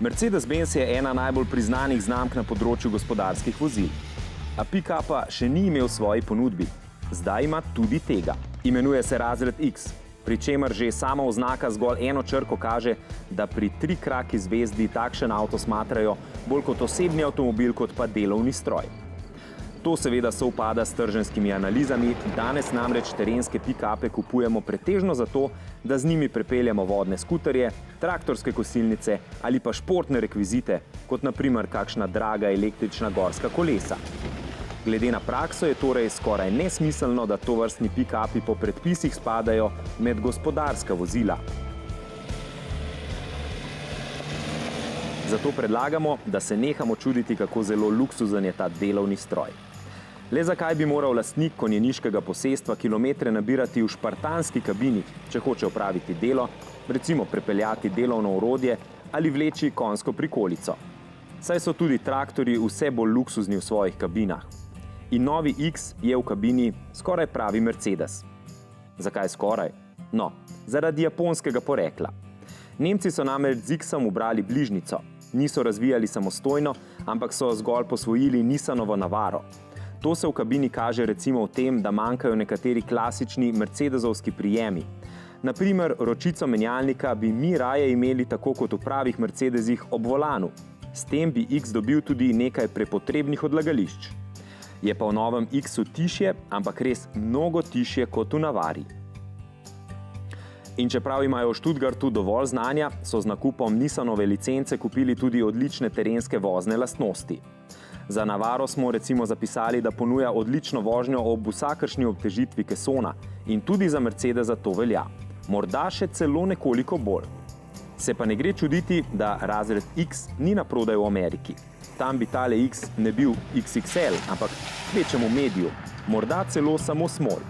Mercedes-Benz je ena najbolj priznanih znamk na področju gospodarskih vozil. A pick-upa še ni imel v svoji ponudbi. Zdaj ima tudi tega. Imenuje se razred X, pri čemer že sama oznaka zgolj eno črko kaže, da pri trikraki zvezdi takšen avto smatrajo bolj kot osebni avtomobil, kot pa delovni stroj. To seveda sovpada s trženjskimi analizami, danes namreč terenske pick-upe kupujemo pretežno zato, da z njimi prepeljemo vodne skuterje, traktorske kosilnice ali pa športne rekvizite, kot na primer kakšna draga električna gorska kolesa. Glede na prakso je torej skoraj nesmiselno, da tovrstni pick-upi po predpisih spadajo med gospodarska vozila. Zato predlagamo, da se nehamo čuditi, kako zelo luksuzen je ta delovni stroj. Le zakaj bi moral lastnik konjeniškega posestva kilometre nabirati v špartanski kabini, če hoče opraviti delo, recimo prepeljati delovno orodje ali vleči konjsko prikolico. Saj so tudi traktorji vse bolj luksuzni v svojih kabinah. In novi X je v kabini skoraj pravi Mercedes. Zakaj skoraj? No, zaradi japonskega porekla. Nemci so namreč z X-om ubrali bližnjico. Niso razvijali samostojno, ampak so zgolj posvojili Nissanovo Navaro. To se v kabini kaže recimo v tem, da manjkajo nekateri klasični mercedesovski prijemi. Na primer, ročico menjalnika bi mi raje imeli tako kot v pravih Mercedesih ob volanu. S tem bi X dobil tudi nekaj prepotrebnih odlagališč. Je pa v novem X-u tišje, ampak res mnogo tišje kot v Navari. In čeprav imajo v Stuttgartu dovolj znanja, so z nakupom Nissanove licence kupili tudi odlične terenske vozne lastnosti. Za Navaro smo recimo zapisali, da ponuja odlično vožnjo ob vsakršni obtežitvi kesona in tudi za Mercedesa to velja. Morda še celo nekoliko bolj. Se pa ne gre čuditi, da razred X ni na prodaj v Ameriki. Tam bi tale X ne bil XXL, ampak kvečjemu medium, morda celo samo small.